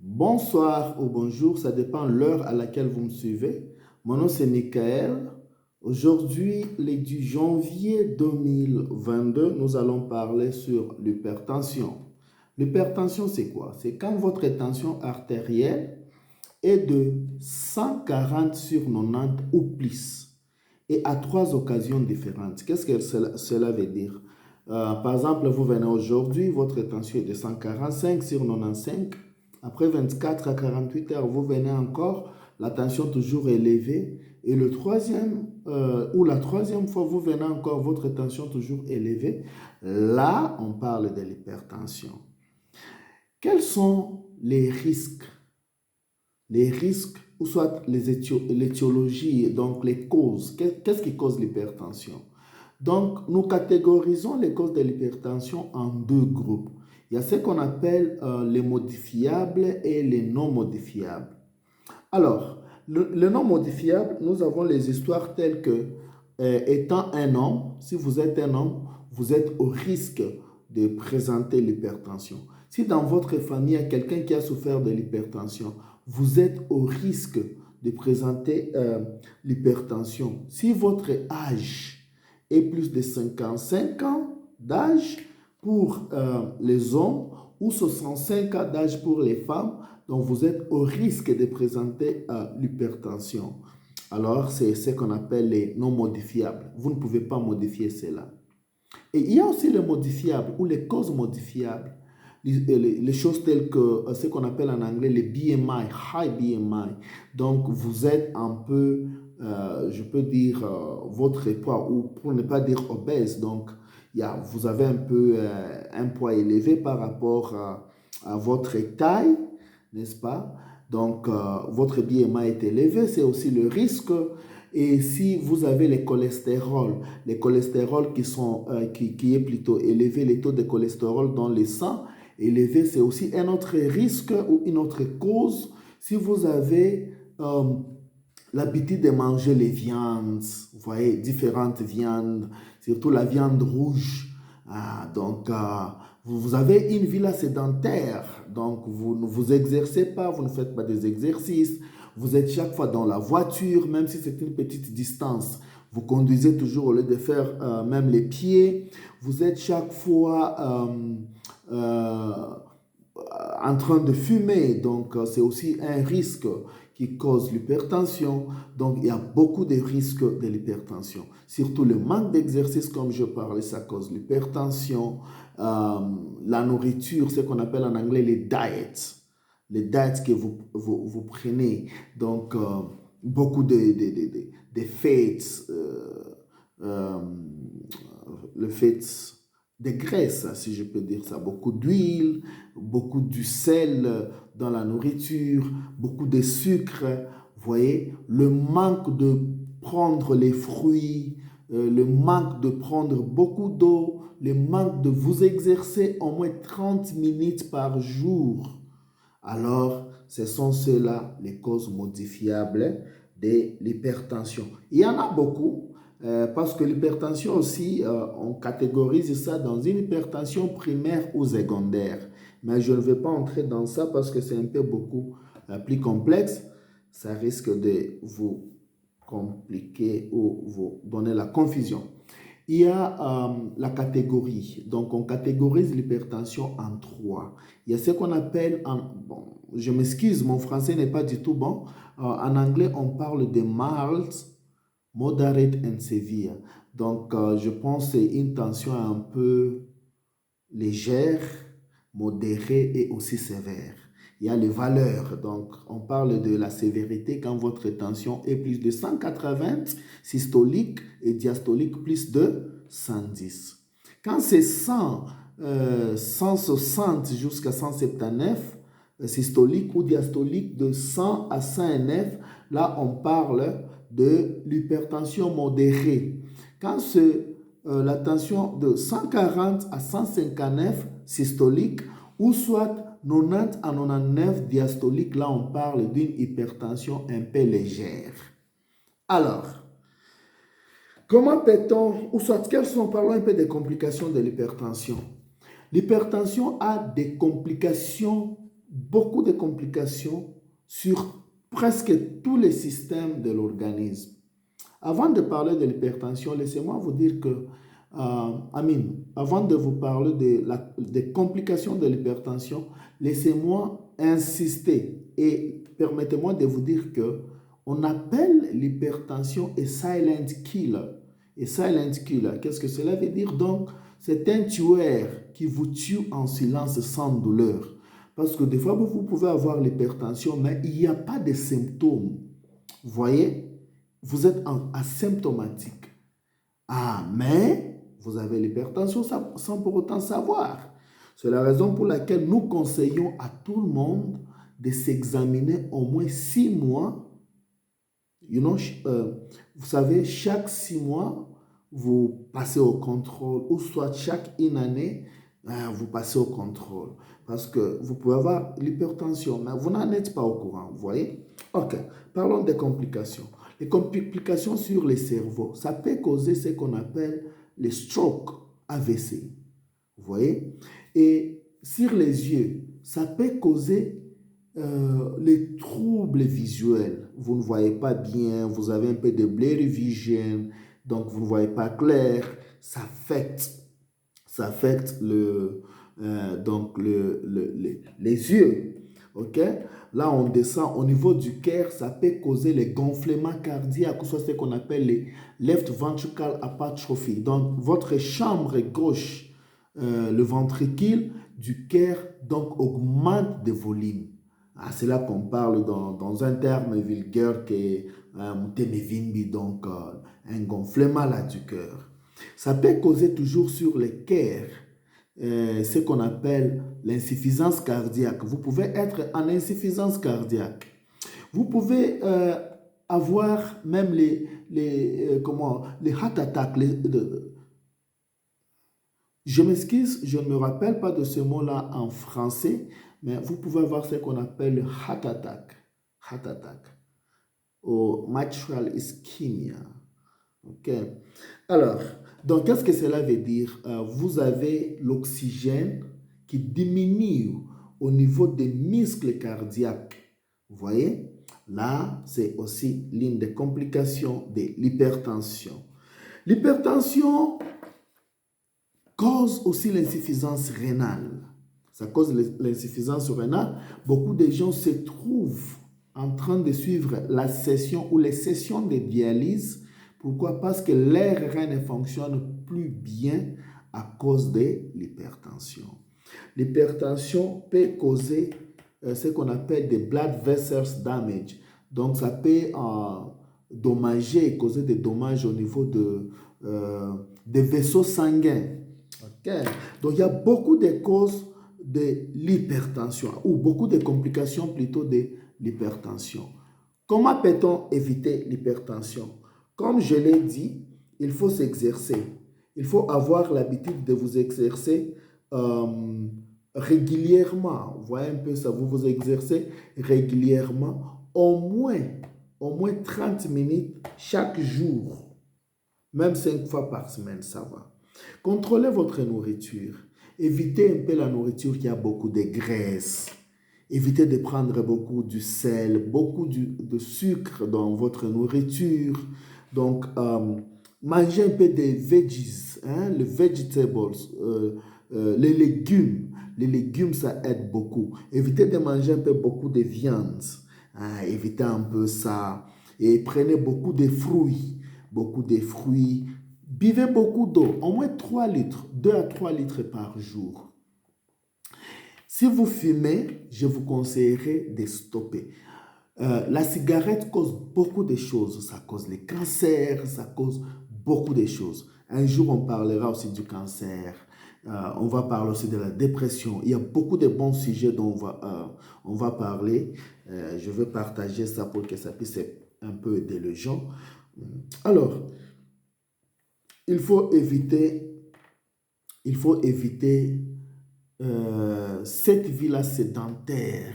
Bonsoir ou bonjour, ça dépend de l'heure à laquelle vous me suivez. Mon nom c'est Michael. Aujourd'hui, le 10 janvier 2022, nous allons parler sur l'hypertension. L'hypertension, c'est quoi? C'est quand votre tension artérielle est de 140 sur 90 ou plus et à trois occasions différentes. Qu'est-ce que cela veut dire? Par exemple, vous venez aujourd'hui, votre tension est de 145 sur 95. Après 24 à 48 heures, vous venez encore, la tension toujours élevée. Et le troisième, ou la troisième fois, vous venez encore, votre tension toujours élevée. Là, on parle de l'hypertension. Quels sont les risques? Les risques, ou soit l'étiologie, donc les causes. Qu'est-ce qui cause l'hypertension? Donc, nous catégorisons les causes de l'hypertension en deux groupes. Il y a ce qu'on appelle les modifiables et les non modifiables. Alors, le non modifiable, nous avons les histoires telles que, étant un homme, si vous êtes un homme, vous êtes au risque de présenter l'hypertension. Si dans votre famille, il y a quelqu'un qui a souffert de l'hypertension, vous êtes au risque de présenter l'hypertension. Si votre âge est plus de 55 ans d'âge pour les hommes ou 65 ans d'âge pour les femmes, donc vous êtes au risque de présenter l'hypertension. Alors, c'est ce qu'on appelle les non modifiables. Vous ne pouvez pas modifier cela. Et il y a aussi les modifiables ou les causes modifiables. Les choses telles que ce qu'on appelle en anglais les BMI, high BMI. Donc, vous êtes un peu, je peux dire, votre poids, ou pour ne pas dire obèse. Donc, vous avez un peu un poids élevé par rapport à votre taille, n'est-ce pas? Donc, votre BMI est élevé, c'est aussi le risque. Et si vous avez les cholestérols qui est plutôt élevé, les taux de cholestérol dans le sang élevé, c'est aussi un autre risque ou une autre cause. Si vous avez l'habitude de manger les viandes, vous voyez, différentes viandes, surtout la viande rouge. Donc, vous avez une vie sédentaire, donc vous ne vous exercez pas, vous ne faites pas des exercices, vous êtes chaque fois dans la voiture, même si c'est une petite distance. Vous conduisez toujours au lieu de faire même les pieds. Vous êtes chaque fois en train de fumer. Donc, c'est aussi un risque qui cause l'hypertension. Donc, il y a beaucoup de risques de l'hypertension. Surtout le manque d'exercice, comme je parlais, ça cause l'hypertension. La nourriture, ce qu'on appelle en anglais les diets. Les diets que vous prenez. Donc, beaucoup de fêtes, le fait de graisse, si je peux dire ça, beaucoup d'huile, beaucoup du sel dans la nourriture, beaucoup de sucre, vous voyez, le manque de prendre les fruits, le manque de prendre beaucoup d'eau, le manque de vous exercer au moins 30 minutes par jour. Alors, ce sont ceux-là les causes modifiables de l'hypertension. Il y en a beaucoup, parce que l'hypertension aussi, on catégorise ça dans une hypertension primaire ou secondaire. Mais je ne vais pas entrer dans ça parce que c'est un peu beaucoup plus complexe. Ça risque de vous compliquer ou vous donner la confusion. Il y a la catégorie. Donc, on catégorise l'hypertension en trois. Il y a ce qu'on appelle, bon, je m'excuse, mon français n'est pas du tout bon. En anglais, on parle de mild, moderate and severe. Donc, je pense que c'est une tension un peu légère, modérée et aussi sévère. Il y a les valeurs. Donc, on parle de la sévérité quand votre tension est plus de 180 systolique et diastolique plus de 110. Quand c'est 160 jusqu'à 179 systolique ou diastolique de 100 à 109, là, on parle de l'hypertension modérée. Quand c'est la tension de 140 à 159 systolique ou soit 90 à 99 diastolique, là on parle d'une hypertension un peu légère. Alors, comment peut-on, ou soit quelles sont, parlons un peu des complications de l'hypertension. L'hypertension a des complications beaucoup de complications sur presque tous les systèmes de l'organisme. Avant de parler de l'hypertension, laissez-moi vous dire que, avant de vous parler des complications de l'hypertension, laissez-moi insister et permettez-moi de vous dire que on appelle l'hypertension un silent killer. Et silent killer, qu'est-ce que cela veut dire? Donc, c'est un tueur qui vous tue en silence sans douleur. Parce que des fois, vous pouvez avoir l'hypertension, mais il n'y a pas de symptômes. Vous voyez? Vous êtes asymptomatique. Ah, mais vous avez l'hypertension sans pour autant savoir. C'est la raison pour laquelle nous conseillons à tout le monde de s'examiner au moins 6 mois. Vous savez, chaque 6 mois, vous passez au contrôle, ou soit chaque une année, vous passez au contrôle. Parce que vous pouvez avoir l'hypertension, mais vous n'en êtes pas au courant, vous voyez? Ok, parlons des complications. Les complications sur le cerveau, ça peut causer ce qu'on appelle les strokes, AVC, vous voyez? Et sur les yeux, ça peut causer les troubles visuels. Vous ne voyez pas bien, vous avez un peu de blurry vision, donc vous ne voyez pas clair, ça affecte les yeux. Ok? Là, on descend au niveau du cœur, ça peut causer les gonflements cardiaques, soit ce qu'on appelle les left ventricular hypertrophy. Donc, votre chambre gauche, le ventricule du cœur, donc augmente de volume. Ah, c'est là qu'on parle dans un terme vulgaire qui est donc un gonflement là du cœur. Ça peut causer toujours sur le cœur ce qu'on appelle l'insuffisance cardiaque. Vous pouvez être en insuffisance cardiaque. Vous pouvez avoir même les heart attacks. Je m'excuse, je ne me rappelle pas de ce mot-là en français, mais vous pouvez avoir ce qu'on appelle le heart attack, ou mitral ischemia. Ok. Alors, donc, qu'est-ce que cela veut dire? Vous avez l'oxygène qui diminue au niveau des muscles cardiaques. Vous voyez? Là, c'est aussi l'une des complications de l'hypertension. L'hypertension cause aussi l'insuffisance rénale. Ça cause l'insuffisance rénale. Beaucoup de gens se trouvent en train de suivre la session ou les sessions de dialyse. Pourquoi? Parce que leur rein ne fonctionne plus bien à cause de l'hypertension. L'hypertension peut causer ce qu'on appelle des blood vessels damage. Donc, ça peut dommager, causer des dommages au niveau des vaisseaux sanguins. Okay. Donc, il y a beaucoup de causes de l'hypertension, ou beaucoup de complications plutôt de l'hypertension. Comment peut-on éviter l'hypertension? Comme je l'ai dit, il faut s'exercer. Il faut avoir l'habitude de vous exercer régulièrement. Vous voyez un peu ça, vous vous exercez régulièrement, au moins 30 minutes chaque jour. Même 5 fois par semaine, ça va. Contrôlez votre nourriture. Évitez un peu la nourriture qui a beaucoup de graisse. Évitez de prendre beaucoup du sel, beaucoup de sucre dans votre nourriture. Donc, mangez un peu de veggies, les vegetables, les légumes. Les légumes, ça aide beaucoup. Évitez de manger un peu beaucoup de viande. Évitez un peu ça. Et prenez beaucoup de fruits. Beaucoup de fruits. Buvez beaucoup d'eau, au moins 3 litres, 2 à 3 litres par jour. Si vous fumez, je vous conseillerais de stopper. La cigarette cause beaucoup de choses. Ça cause les cancers, ça cause beaucoup de choses. Un jour, on parlera aussi du cancer. On va parler aussi de la dépression. Il y a beaucoup de bons sujets dont on va parler. Je veux partager ça pour que ça puisse un peu aider les gens. Alors, il faut éviter cette vie-là sédentaire,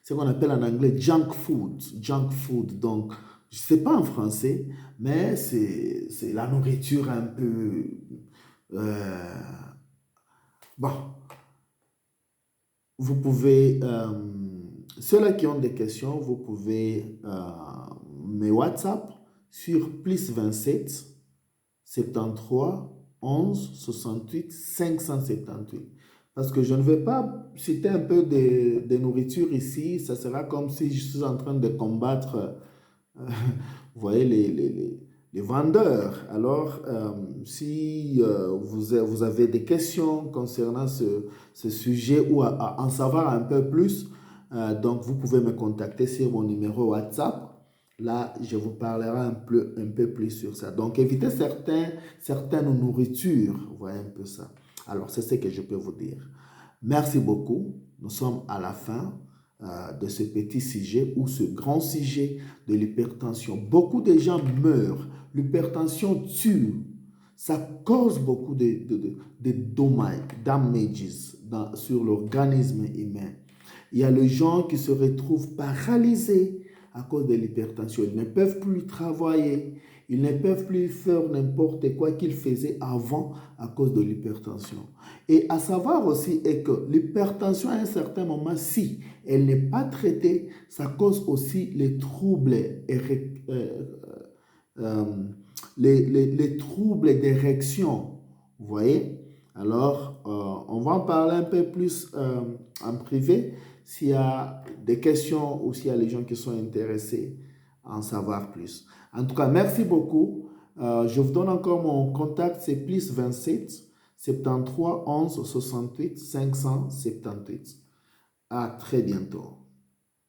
ce qu'on appelle en anglais junk food. Junk food, donc, je ne sais pas en français, mais c'est la nourriture un peu... bon, vous pouvez ceux-là qui ont des questions, vous pouvez me WhatsApp sur plus 27 73 11 68 578. Parce que je ne vais pas citer un peu de nourriture ici, ça sera comme si je suis en train de combattre, vous voyez, les vendeurs. Alors, si vous avez des questions concernant ce sujet ou à en savoir un peu plus, donc vous pouvez me contacter sur mon numéro WhatsApp. Là, je vous parlerai un peu plus sur ça. Donc, évitez certaines nourritures. Vous voyez un peu ça. Alors, c'est ce que je peux vous dire. Merci beaucoup. Nous sommes à la fin de ce petit sujet ou ce grand sujet de l'hypertension. Beaucoup de gens meurent. L'hypertension tue. Ça cause beaucoup de dommages, sur l'organisme humain. Il y a les gens qui se retrouvent paralysés à cause de l'hypertension. Ils ne peuvent plus travailler. Ils ne peuvent plus faire n'importe quoi qu'ils faisaient avant à cause de l'hypertension. Et à savoir aussi est que l'hypertension, à un certain moment, si elle n'est pas traitée, ça cause aussi les troubles, les troubles d'érection. Vous voyez? Alors, on va en parler un peu plus en privé s'il y a des questions ou s'il y a les gens qui sont intéressés à en savoir plus. En tout cas, merci beaucoup. Je vous donne encore mon contact, c'est plus 27 73 11 68 578. À très bientôt.